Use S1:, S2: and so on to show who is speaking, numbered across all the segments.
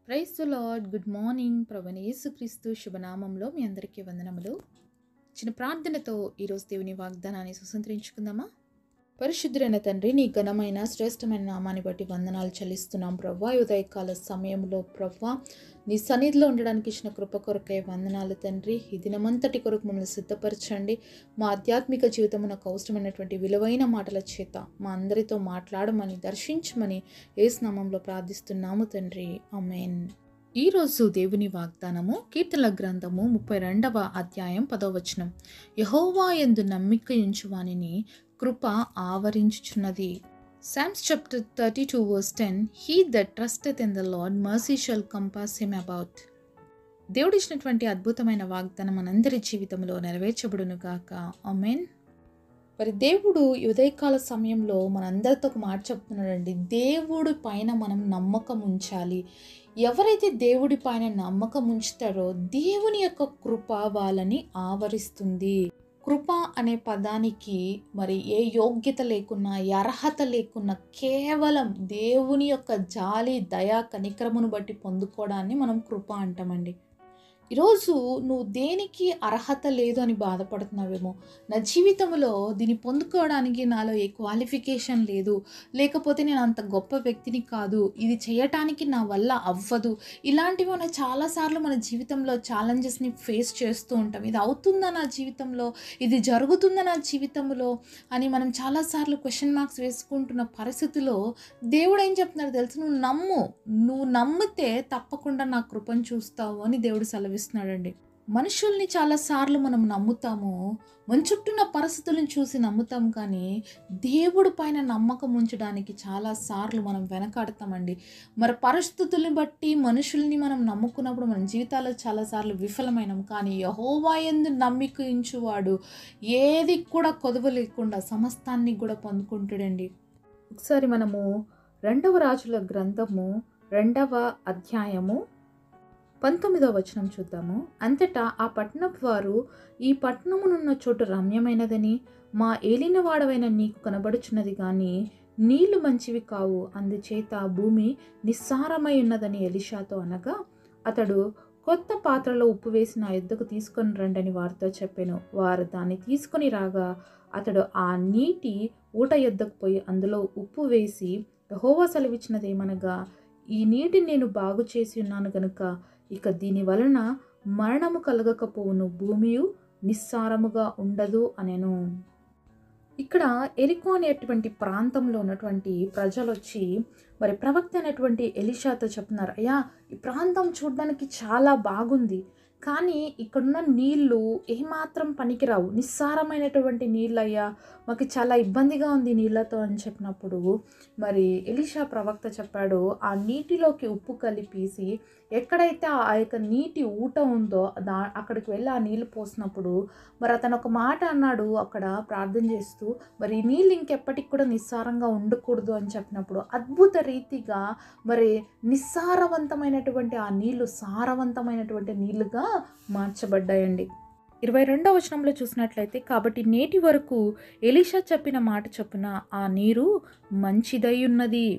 S1: Praise the lord. Good morning. ప్రభువైన యేసుక్రీస్తు శుభనామంలో మీ అందరికీ వందనములు. చిన్న ప్రార్థనతో ఈరోజు దేవుని వాగ్దానాన్ని సుసంతరించుకుందామా? పరిశుద్ధుడైన తండ్రి, నీ ఘనమైన శ్రేష్టమైన నామాన్ని బట్టి వందనాలు చెల్లిస్తున్నాం ప్రభా. ఉదయకాల సమయంలో ప్రభా నీ సన్నిధిలో ఉండడానికి ఇచ్చిన కృప కొరకై వందనాలు తండ్రి. ఈ దినమంతటి కొరకు మమ్మల్ని సిద్ధపరచండి. మా ఆధ్యాత్మిక జీవితమునకు అవసరమైనటువంటి విలువైన మాటల చేత మా అందరితో మాట్లాడమని, దర్శించమని యేసు నామములో ప్రార్థిస్తున్నాము తండ్రి. ఆమేన్. ఈరోజు దేవుని వాగ్దానము కీర్తనల గ్రంథము 32వ అధ్యాయం 10వ వచనం. యెహోవా యందు నమ్మిక ఉంచువానిని కృప ఆవరించుచున్నది. Psalms chapter 32 verse 10. He that trusteth in the Lord, mercy shall compass him about. దేవుడిచ్చినటువంటి అద్భుతమైన వాగ్దానం మనందరి జీవితంలో నెరవేర్చబడును గాక. ఆమేన్. మరి దేవుడు ఉదయకాల సమయంలో మనందరితో ఒక మాట చెప్తున్నాడండి. దేవుడి పైన మనం నమ్మకం ఉంచాలి. ఎవరైతే దేవుడి పైన నమ్మకం ఉంచుతారో దేవుని యొక్క కృప వాళ్ళని ఆవరిస్తుంది. కృప అనే పదానికి మరి ఏ యోగ్యత లేకున్నా, ఏ అర్హత లేకున్నా, కేవలం దేవుని యొక్క జాలి, దయ, కనికరమును బట్టి పొందుకోవడాన్ని మనం కృప అంటామండి. ఈరోజు నువ్వు దేనికి అర్హత లేదు అని బాధపడుతున్నావేమో, నా జీవితంలో దీన్ని పొందుకోవడానికి నాలో ఏ క్వాలిఫికేషన్ లేదు, లేకపోతే నేను అంత గొప్ప వ్యక్తిని కాదు, ఇది చేయటానికి నా వల్ల అవ్వదు, ఇలాంటివి మనం చాలాసార్లు మన జీవితంలో ఛాలెంజెస్ని ఫేస్ చేస్తూ ఉంటాం. ఇది అవుతుందా నా జీవితంలో, ఇది జరుగుతుందా నా జీవితంలో అని మనం చాలాసార్లు క్వశ్చన్ మార్క్స్ వేసుకుంటున్న పరిస్థితిలో దేవుడు ఏం చెప్తున్నాడు తెలుసు? నువ్వు నమ్మితే తప్పకుండా నా కృపను చూస్తావు అని దేవుడు సెలవిస్తున్నాడండి. మనుషుల్ని చాలాసార్లు మనం నమ్ముతాము, మన చుట్టూ ఉన్న పరిస్థితులను చూసి నమ్ముతాం, కానీ దేవుడి పైన నమ్మకం ఉంచడానికి చాలాసార్లు మనం వెనకాడతామండి. మరి పరిస్థితుల్ని బట్టి మనుషుల్ని మనం నమ్ముకున్నప్పుడు మన జీవితాల్లో చాలాసార్లు విఫలమైనాం. కానీ యెహోవా యందు నమ్మిక ఉంచువాడు ఏది కూడా కొదువ లేకుండా సమస్తాన్ని కూడా పొందుకుంటాడండి. ఒకసారి మనము 2వ రాజుల గ్రంథము 2వ అధ్యాయము 19వ వచనం చూద్దాము. అంతటా ఆ పట్టణపు వారు, ఈ పట్టణమునున్న చోటు రమ్యమైనదని మా ఏలినవాడవైన నీకు కనబడుచున్నది గాని నీళ్లు మంచివి కావు, అందుచేత భూమి నిస్సారమై ఉన్నదని ఎలీషాతో అనగా, అతడు కొత్త పాత్రలో ఉప్పు వేసి నా యొద్దకు తీసుకొని రండని వారితో చెప్పాను. వారు దాన్ని తీసుకొని రాగా అతడు ఆ నీటి ఊట యొద్దకు పోయి అందులో ఉప్పు వేసి, యెహోవా సెలవిచ్చినదేమనగా, ఈ నీటిని నేను బాగు చేసి ఉన్నాను గనుక ఇక దీని వలన మరణము కలగకపోవును, భూమియు నిస్సారముగా ఉండదు అనెను. ఇక్కడ ఎరికో అనేటువంటి ప్రాంతంలో ఉన్నటువంటి ప్రజలు వచ్చి మరి ప్రవక్త అనేటువంటి ఎలీషాతో చెప్తున్నారు, అయ్యా ఈ ప్రాంతం చూడడానికి చాలా బాగుంది, కానీ ఇక్కడున్న నీళ్లు ఏమాత్రం పనికిరావు, నిస్సారమైనటువంటి నీళ్ళయ్యా, మాకు చాలా ఇబ్బందిగా ఉంది నీళ్ళతో అని చెప్పినప్పుడు మరి ఎలీషా ప్రవక్త చెప్పాడు, ఆ నీటిలోకి ఉప్పు కలిపేసి ఎక్కడైతే ఆ యొక్క నీటి ఊట ఉందో అక్కడికి వెళ్ళి ఆ నీళ్ళు పోసినప్పుడు మరి అతను ఒక మాట అన్నాడు అక్కడ ప్రార్థన చేస్తూ, మరి ఈ నీళ్ళు ఇంకెప్పటికి కూడా నిస్సారంగా ఉండకూడదు అని చెప్పినప్పుడు అద్భుత రీతిగా మరి నిస్సారవంతమైనటువంటి ఆ నీళ్లు సారవంతమైనటువంటి నీళ్లుగా మార్చబడ్డాయండి. 22వ వచనంలో చూసినట్లయితే, కాబట్టి నేటి వరకు ఎలీషా చెప్పిన మాట చొప్పున ఆ నీరు మంచిదై ఉన్నది.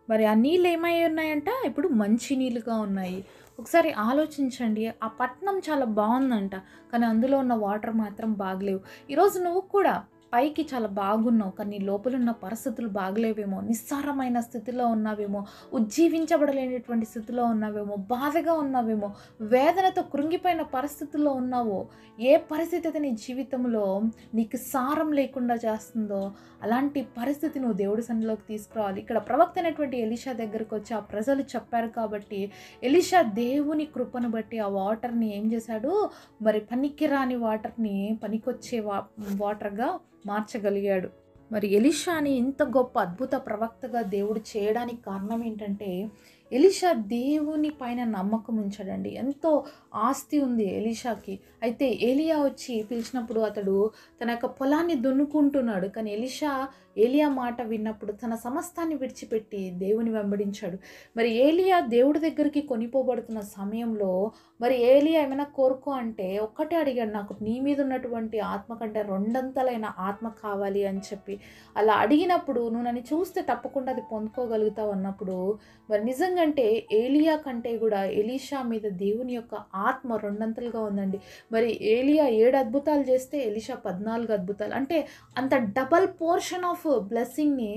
S1: మరి ఆ నీళ్ళు ఏమై ఉన్నాయంట? ఇప్పుడు మంచి నీళ్ళుగా ఉన్నాయి. ఒకసారి ఆలోచించండి, ఆ పట్టణం చాలా బాగుందంట, కానీ అందులో ఉన్న వాటర్ మాత్రం బాగలేవు. ఈరోజు నువ్వు కూడా పైకి చాలా బాగున్నావు, కానీ లోపల ఉన్న పరిస్థితులు బాగలేవేమో, నిస్సారమైన స్థితిలో ఉన్నావేమో, ఉజ్జీవించబడలేనటువంటి స్థితిలో ఉన్నావేమో, బాధగా ఉన్నావేమో, వేదనతో కృంగిపోయిన పరిస్థితుల్లో ఉన్నావో, ఏ పరిస్థితి అయితే నీ జీవితంలో నీకు సారం లేకుండా చేస్తుందో అలాంటి పరిస్థితి నువ్వు దేవుడి సన్నిధిలోకి తీసుకురావాలి. ఇక్కడ ప్రవక్త అయినటువంటి ఎలీషా దగ్గరకు వచ్చి ఆ ప్రజలు చెప్పారు కాబట్టి ఎలీషా దేవుని కృపను బట్టి ఆ వాటర్ని ఏం చేశాడు, మరి పనికిరాని వాటర్ని పనికొచ్చే వాటర్గా మార్చగలిగాడు. మరి ఎలీషాని ఇంత గొప్ప అద్భుత ప్రవక్తగా దేవుడు చేయడానికి కారణం ఏంటంటే, ఎలీషా దేవుని పైన నమ్మకం ఉంచాడండి. ఎంతో ఆస్తి ఉంది ఎలీషాకి. అయితే ఏలియా వచ్చి పిలిచినప్పుడు అతడు తన యొక్క పొలాన్ని దున్నుకుంటున్నాడు, కానీ ఎలీషా ఏలియా మాట విన్నప్పుడు తన సమస్తాన్ని విడిచిపెట్టి దేవుని వెంబడించాడు. మరి ఏలియా దేవుడి దగ్గరికి కొనిపోబడుతున్న సమయంలో మరి ఏలియా ఏమైనా కోరుకో అంటే ఒక్కటే అడిగాడు, నాకు నీ మీద ఉన్నటువంటి ఆత్మ కంటే రెండంతలైన ఆత్మ కావాలి అని చెప్పి. అలా అడిగినప్పుడు నువ్వు నన్ను చూస్తే తప్పకుండా అది పొందుకోగలుగుతావు అన్నప్పుడు మరి నిజంగంటే ఏలియా కంటే కూడా ఎలీషా మీద దేవుని యొక్క ఆత్మ రెండంతలుగా ఉందండి. మరి ఏలియా 7 అద్భుతాలు చేస్తే ఎలీషా 14 అద్భుతాలు, అంటే అంత డబల్ పోర్షన్ ఆఫ్ బ్లెస్సింగ్ని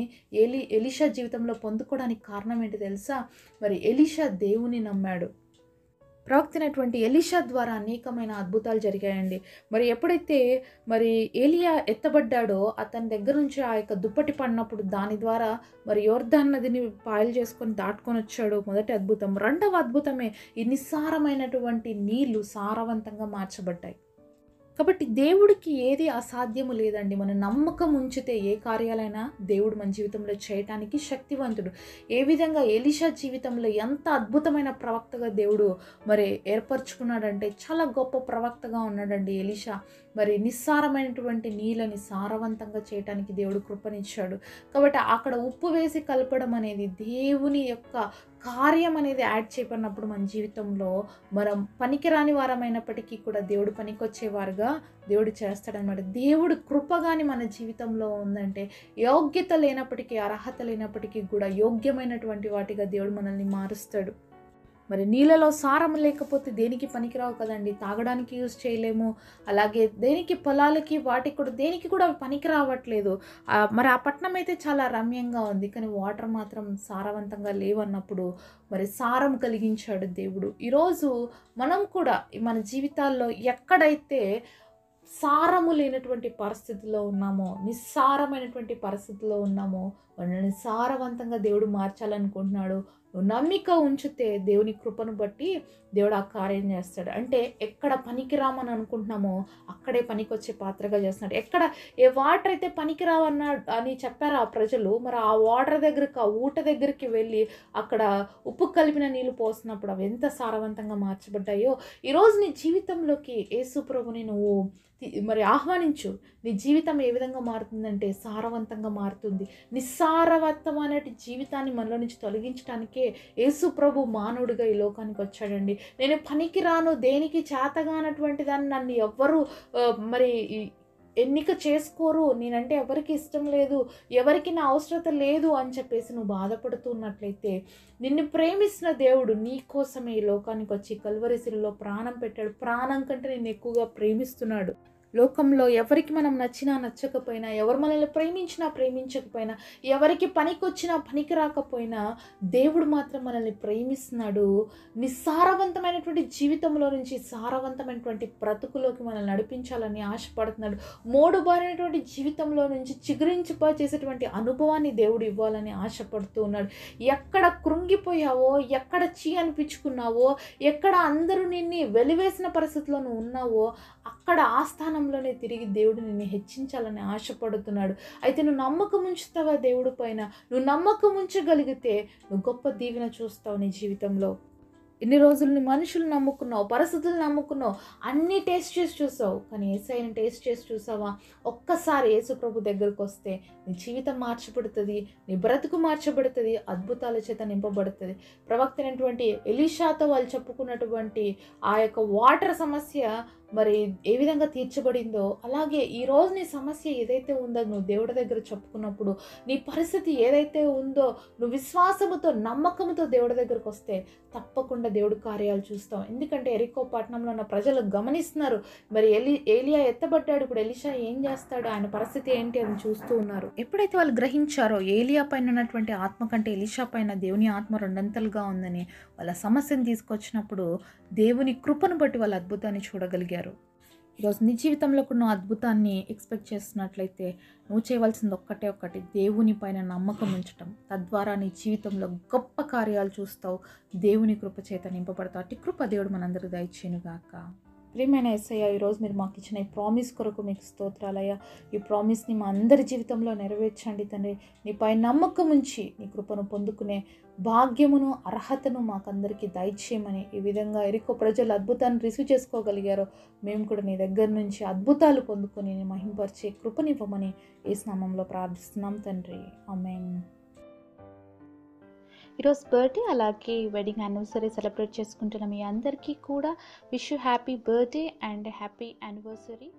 S1: ఎలీషా జీవితంలో పొందుకోవడానికి కారణం ఏంటి తెలుసా? మరి ఎలీషా దేవుని నమ్మాడు. ప్రవక్తైనటువంటి ఎలీషా ద్వారా అనేకమైన అద్భుతాలు జరిగాయండి. మరి ఎప్పుడైతే మరి ఏలియా ఎత్తబడ్డాడో అతని దగ్గర నుంచి ఆ యొక్క దుప్పటి పడినప్పుడు దాని ద్వారా మరి యోర్దాను నదిని పాయలు చేసుకొని దాటుకొని వచ్చాడు. మొదటి అద్భుతం. రెండవ అద్భుతమే ఈ నిస్సారమైనటువంటి నీళ్లు సారవంతంగా మార్చబడ్డాయి. కాబట్టి దేవుడికి ఏది అసాధ్యము లేదండి. మన నమ్మకం ఉంచితే ఏ కార్యాలైనా దేవుడు మన జీవితంలో చేయటానికి శక్తివంతుడు. ఏ విధంగా ఎలీషా జీవితంలో ఎంత అద్భుతమైన ప్రవక్తగా దేవుడు మరి ఏర్పరచుకున్నాడంటే చాలా గొప్ప ప్రవక్తగా ఉన్నాడండి ఎలీషా. మరి నిస్సారమైనటువంటి నీళ్ళని సారవంతంగా చేయటానికి దేవుడు కృపనిచ్చాడు. కాబట్టి అక్కడ ఉప్పు వేసి కలపడం అనేది దేవుని యొక్క కార్యం అనేది యాడ్ చేయబడినప్పుడు మన జీవితంలో మనం పనికిరాని వారమైనప్పటికీ కూడా దేవుడు పనికొచ్చేవారుగా దేవుడు చేస్తాడనమాట. దేవుడు కృపగాని మన జీవితంలో ఉందంటే యోగ్యత లేనప్పటికీ అర్హత లేనప్పటికీ కూడా యోగ్యమైనటువంటి వాటిగా దేవుడు మనల్ని మారుస్తాడు. మరి నీళ్ళలో సారం లేకపోతే దేనికి పనికిరావు కదండి. తాగడానికి యూజ్ చేయలేము, అలాగే దేనికి పొలాలకి వాటికి కూడా దేనికి కూడా పనికి రావట్లేదు. మరి ఆ పట్టణం అయితే చాలా రమ్యంగా ఉంది, కానీ వాటర్ మాత్రం సారవంతంగా లేవన్నప్పుడు మరి సారం కలిగించాడు దేవుడు. ఈరోజు మనం కూడా మన జీవితాల్లో ఎక్కడైతే సారము లేనటువంటి పరిస్థితుల్లో ఉన్నామో, నిస్సారమైనటువంటి పరిస్థితుల్లో ఉన్నామో మనల్ని సారవంతంగా దేవుడు మార్చాలనుకుంటున్నాడు. నువ్వు నమ్మిక ఉంచితే దేవుని కృపను బట్టి దేవుడు ఆ కార్యం చేస్తాడు. అంటే ఎక్కడ పనికిరామని అనుకుంటున్నామో అక్కడే పనికొచ్చే పాత్రగా చేస్తున్నాడు. ఎక్కడ ఏ వాటర్ అయితే పనికిరావన్నాడు అని చెప్పారు ఆ ప్రజలు, మరి ఆ వాటర్ దగ్గరికి, ఆ ఊట దగ్గరికి వెళ్ళి అక్కడ ఉప్పు కలిపిన నీళ్ళు పోసినప్పుడు అవి ఎంత సారవంతంగా మార్చబడ్డాయో ఈరోజు నీ జీవితంలోకి యేసు ప్రభుని నువ్వు మరి ఆహ్వానించు. నీ జీవితం ఏ విధంగా మారుతుందంటే సారవంతంగా మారుతుంది. నిస్సారవంతమైన జీవితాన్ని మనలో నుంచి తొలగించడానికే యేసు ప్రభు మానవుడిగా ఈ లోకానికి వచ్చాడండి. నేను పనికిరాను, దేనికి చేతగానటువంటి దాన్ని నన్ను ఎవ్వరూ మరి ఎన్నిక చేసుకోరు, నేనంటే ఎవరికి ఇష్టం లేదు, ఎవరికి నా అవసరత లేదు అని చెప్పేసి నువ్వు బాధపడుతున్నట్లయితే నిన్ను ప్రేమిస్తున్న దేవుడు నీ కోసమే ఈ లోకానికి వచ్చి కల్వరి శిలువలో ప్రాణం పెట్టాడు. ప్రాణం కంటే నిన్ను ఎక్కువగా ప్రేమిస్తున్నాడు. లోకంలో ఎవరికి మనం నచ్చినా నచ్చకపోయినా, ఎవరు మనల్ని ప్రేమించినా ప్రేమించకపోయినా, ఎవరికి పనికొచ్చినా పనికి రాకపోయినా దేవుడు మాత్రం మనల్ని ప్రేమిస్తున్నాడు. నిస్సారవంతమైనటువంటి జీవితంలో నుంచి సారవంతమైనటువంటి బ్రతుకులోకి మనల్ని నడిపించాలని ఆశపడుతున్నాడు. మోడుబారినటువంటి జీవితంలో నుంచి చిగురించిపో చేసేటువంటి అనుభవాన్ని దేవుడు ఇవ్వాలని ఆశపడుతూ ఉన్నాడు. ఎక్కడ కృంగిపోయావో, ఎక్కడ చీ అనిపించుకున్నావో, ఎక్కడ అందరూ నిన్ను వెలివేసిన పరిస్థితిలో నువ్వు ఉన్నావో అక్కడ ఆ స్థానంలోనే తిరిగి దేవుడు నిన్ను హెచ్చించాలని ఆశపడుతున్నాడు. అయితే నువ్వు నమ్మకం ఉంచుతావా దేవుడి పైన? నువ్వు నమ్మకం ఉంచగలిగితే నువ్వు గొప్ప దీవెన చూస్తావు నీ జీవితంలో. ఎన్ని రోజులు నీ మనుషులు నమ్ముకున్నావు, పరిస్థితులు నమ్ముకున్నావు, అన్నీ టేస్ట్ చేసి చూసావు, కానీ యేసయ్యని టేస్ట్ చేసి చూసావా? ఒక్కసారి యేసు ప్రభు దగ్గరకు వస్తే నీ జీవితం మార్చబడుతుంది, నీ బ్రతుకు మార్చబడుతుంది, అద్భుతాల చేత నింపబడుతుంది. ప్రవక్తైనటువంటి ఎలీషాతో వాళ్ళు చెప్పుకున్నటువంటి ఆ యొక్క వాటర్ సమస్య మరి ఏ విధంగా తీర్చబడిందో అలాగే ఈరోజు నీ సమస్య ఏదైతే ఉందో నువ్వు దేవుడి దగ్గర చెప్పుకున్నప్పుడు, నీ పరిస్థితి ఏదైతే ఉందో నువ్వు విశ్వాసముతో నమ్మకంతో దేవుడి దగ్గరకు వస్తే తప్పకుండా దేవుడు కార్యాలు చూస్తాం. ఎందుకంటే ఎరికో పట్టణంలో ఉన్న ప్రజలు గమనిస్తున్నారు. మరి ఏలియా ఎత్తబడ్డాడు, ఇప్పుడు ఎలీషా ఏం చేస్తాడు, ఆయన పరిస్థితి ఏంటి అని చూస్తూ ఉన్నారు. ఎప్పుడైతే వాళ్ళు గ్రహించారో ఏలియా పైన ఉన్నటువంటి ఆత్మ కంటే ఎలీషా పైన దేవుని ఆత్మ రెండంతలుగా ఉందని వాళ్ళ సమస్యను తీసుకొచ్చినప్పుడు దేవుని కృపను బట్టి వాళ్ళ అద్భుతాన్ని చూడగలిగారు. ఈరోజు నీ జీవితంలో కూడా నువ్వు అద్భుతాన్ని ఎక్స్పెక్ట్ చేస్తున్నట్లయితే నువ్వు చేయవలసింది ఒక్కటి, దేవుని పైన నమ్మకం ఉంచటం. తద్వారా నీ జీవితంలో గొప్ప కార్యాలు చూస్తావు, దేవుని కృప చేత నింపబడతావు. అట్టి కృప దేవుడు మనందరూ దయచేయునుగాక. ప్రియమైన యేసయ్య, ఈరోజు మీరు మాకు ఇచ్చిన ఈ ప్రామిస్ కొరకు మీకు స్తోత్రాలయ్యా. ఈ ప్రామిస్ని మా అందరి జీవితంలో నెరవేర్చండి తండ్రి. నీపై నమ్మకం ఉంచి నీ కృపను పొందుకునే భాగ్యమును అర్హతను మాకందరికీ దయచేయమని, ఈ విధంగా ఎరికో ప్రజలు అద్భుతాన్ని రిసీవ్ చేసుకోగలిగారో మేము కూడా నీ దగ్గర నుంచి అద్భుతాలు పొందుకొని నీ మహింపరిచే కృపనివ్వమని యేసు నామములో ప్రార్థిస్తున్నాం తండ్రి. ఆమేన్. ఈరోజు బర్త్డే అలాగే వెడ్డింగ్ యానివర్సరీ సెలబ్రేట్ చేసుకుంటున్న మీ అందరికీ కూడా wish you happy birthday and happy anniversary.